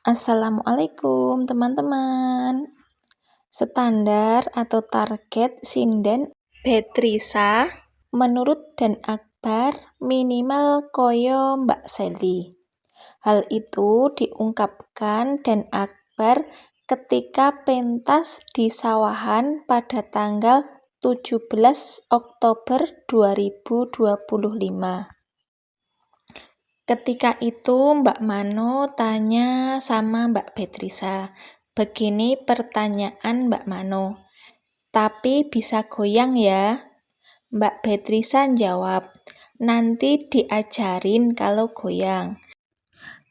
Assalamualaikum teman-teman. Standar atau target sinden Beatriza menurut Dan Akbar minimal koyo Mbak Sally. Hal itu diungkapkan Dan Akbar ketika pentas di Sawahan pada tanggal 17 Oktober 2025. Ketika itu Mbak Mano tanya sama Mbak Beatriza, begini pertanyaan Mbak Mano, tapi bisa goyang ya? Mbak Beatriza jawab, nanti diajarin kalau goyang.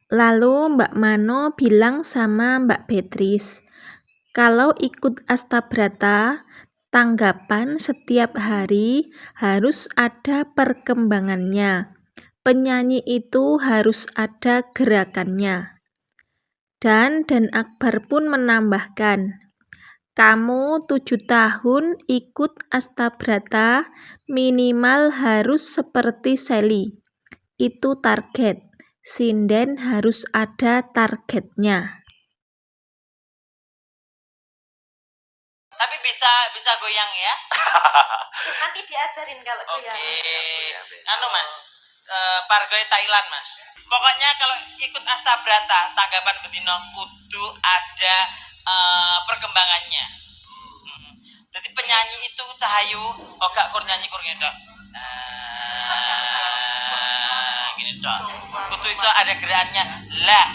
Lalu Mbak Mano bilang sama Mbak Beatriz, kalau ikut Astabrata, tanggapan setiap hari harus ada perkembangannya. Penyanyi itu harus ada gerakannya. Dan Akbar pun menambahkan, kamu 7 tahun ikut Astabrata minimal harus seperti Sally. Itu target. Sinden harus ada targetnya. Tapi bisa goyang ya? Nanti diajarin kalau goyang. Anu Mas, Pargoy Thailand Mas. Pokoknya kalau ikut Astabrata, tanggapan bedino kudu ada perkembangannya. Jadi penyanyi itu Cahayu, gak kur nyanyi kur ngedok. Gini dok. Kudu iso ada gerakannya. Lah.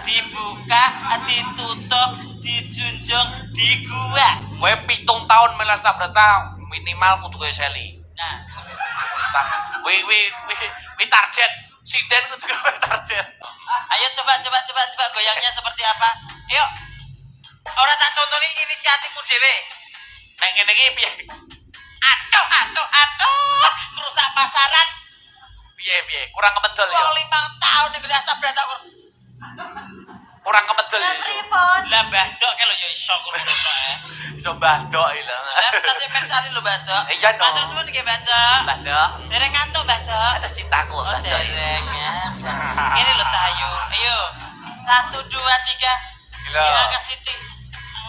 Dibuka, ditutup, dijunjung, digua. Kowe 7 tahun melu Astabrata minimal kudu koyo Sally. Nah, Wi target. Sinden kudu kowe target. ayo coba goyangnya seperti apa? Yuk. Ora tak contoni inisiatifmu dhewe. Nek ngene iki piye? Aduh, ngerusak pasaran. Piye? Kurang kemedel ya. Wong 5 tahun nek Astabrata Kurang kemedel ya. Pripun? lah Mbah-Dok ke lho ya iso ngono kok. Iso Mbah-Dok iki lho. Lah tasih persani lho Mbah-Dok. Iya no. Matur suwun nggih Mbah-Dok. Mbah-Dok. Dereng ngantuk Mbah-Dok. Ada cintaku Oh, Mbah-Dok. dereng ya. Ini lho Cahayu. Ayo. 1 2 3. Gila. Angkat sithik.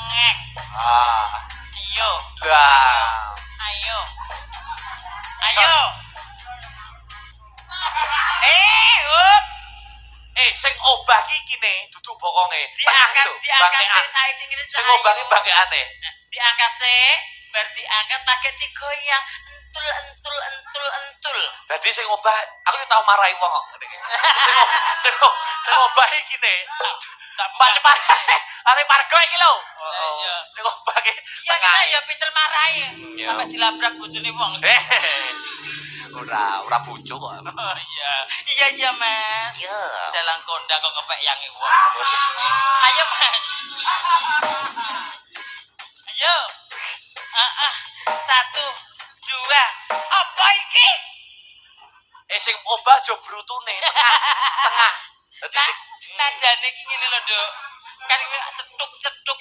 Ngek. Ayo. Lah. Ayo. Up. Sing obah ki kene dudu bokonge. Diangkat sik saiki ngene Sing obah ki bangkeane. Diangkat sik, bar diangkat pakai digoyang. Entul. Dadi sing obah aku yo tau marahi wong kok. Sing obah iki ne. Pak are Pargo iki lho. Iya. Sing obah ki. Iya kita ya pinter marahi. Sampai dilabrak bojone wong. Ora bojo kok. Oh iya Mas. Iya. Dalang kondang kok ngepek yangi wong. Ayo Mas. Ayo. 1 2. Apa iki? Sing obah aja brutune tengah. Dadi Nadane iki ngene lho, Duk. Kan cetuk.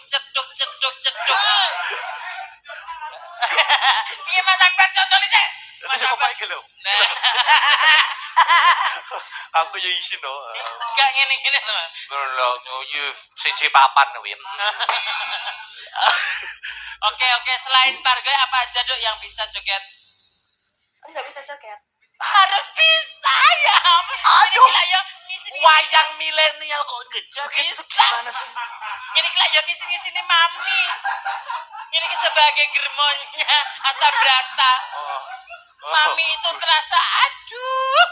Piye Mas Akbar contone sik? Mas obah iki lho. Nah. Aku yo isin lho. Enggak ngene-ngene lho. Lho yo siji papan kuwi. Oke, selain Pargoy apa aja Duk yang bisa joget? Enggak bisa joget. Harus bisa ya. Aduh. Gila ya ngisi. Wayang milenial kok ngejoget Bisa. gimana sih? Ngene iki ya ngisi-ngisini mami. Ini sebagai germonya Astabrata. Mami itu terasa aduh.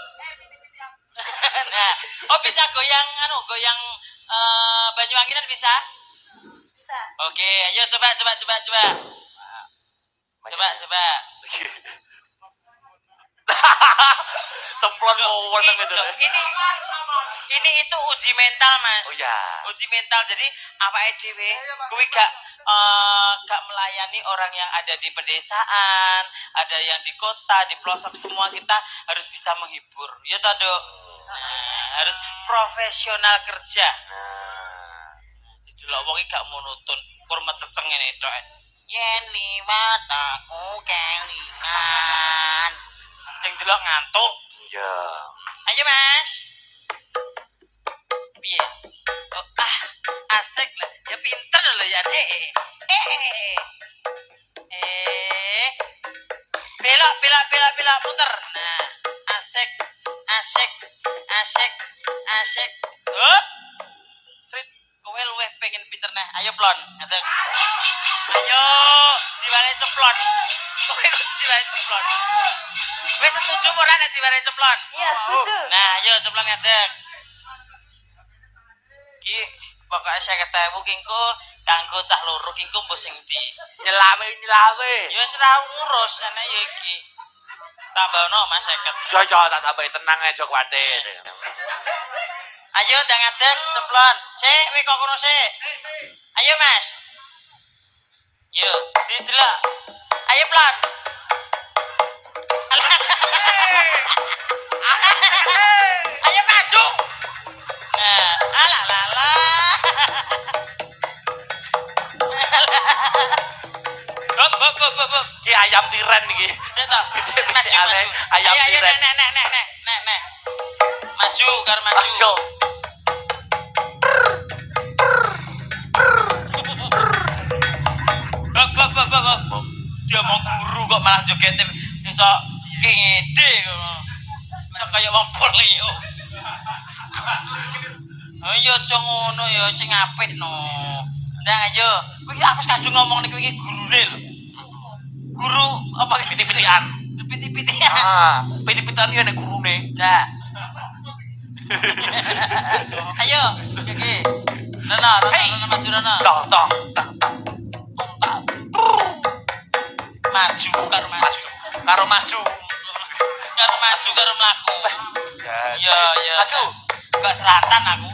Nah, bisa goyang Banyuwanginan bisa? Bisa. Oke, ayo coba. Coba. Semplon weweneng itu. Ini itu uji mental, Mas. Oh ya. Uji mental. Jadi awake dhewe kuwi gak melayani orang yang ada di pedesaan, ada yang di kota, di pelosok, semua kita harus bisa menghibur. Ya toh, Dok? Nah, harus profesional kerja. Jadi lho wong iki gak monoton, kurma ceceng ngene tok. Yen liwat aku kelingan. Sing delok ngantuk. Iya. Ayo Mas. Piye? Oh. gantian. Belok, puter. Nah, asik. Hup. Srit, kowe luwih pengen pinter nah. Ayo plon, ngadeg. Ayo, diwale ceplon. Kowe diwale ceplon. Wis setuju ora nek diwale ceplon? Iya, setuju. Nah, ayo ceplon ngadeg. Ki pokoke 50.000 kingko kanggo cah loro kingko mbok sing ndi? Nyelawe. Ya wis ra ngurus enek ya iki. Tambahno Mas 50. Ya tak tambahi tenang aja kuwatir. Ayo ndang ngadeg ceplon. Sik, kowe kok kono sik. Ayo Mas. Yo, didelok. Ayo plon. Ayo maju. Nah, alalala. Hop. Ki ayam tiren iki. Sik to. Maju. Ayam Ayo, tiren. nek. Maju karo maju. Ayo. Hop. Dia mau guru kok malah joget iso ngede ngono. Iso kaya wong polio. Ayo aja ngono ya sing apik no. Ndang ayo. Kowe iki aku kadung ngomong nek kowe iki gurune lho. Guru apa Pitik-pitikan. Pitik-pitikan. Pitik-pitikan ya nek gurune. Nah. Ayo, iki. Rono maju rono. Tong. Maju karo maju. Karo maju. Karo mlaku. Ya. Maju. Enggak seratan aku.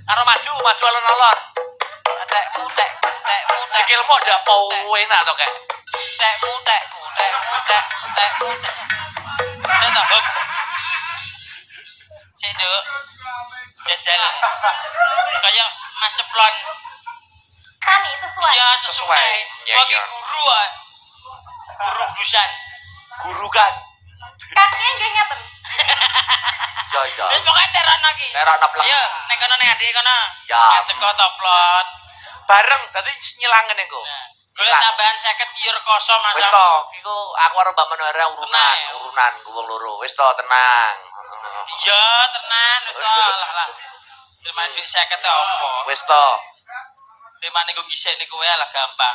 Karo maju alon-alon. Tekmu. Sikilmu ndak mau enak to kek. Tekmu. Saya tahu. Saya duk. Jajal. Kayak Mas Ceplon. Sami sesuai. Ya sesuai. Ya, Bagi ya. guru ah. Guru gusan. Guru kan. Kakinya nggak ngeten. Ya. Wis pokoke terono iki. Terono plek. Ayo, nek kono nek adik kono. Ya. Teko toplon. Bareng dadi nyilangen engko. Nah, golek tambahan 50 ki rekoso Mas. Wis to, iku aku karo Mbak Manora urunan wong loro. Wis to, tenang. Iya, tenan wis to. Lah. Terima duit 50 te opo? Wis to. Terima niku ngisik niku wae lah gampang.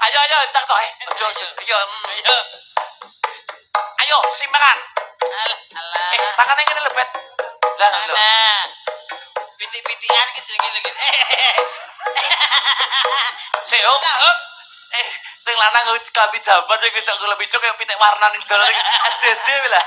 Ayo entak to. Ayo. Ayo. Ayo, simpangan. Alah. Tangannya ngene lebet. Lah lho. Nah. Pitik-pitikan ki sing ngene iki. Sik, Huk. Sing lanang klambi jambat sing wedok klambi cuk kaya pitik warna ning dalan SD lah.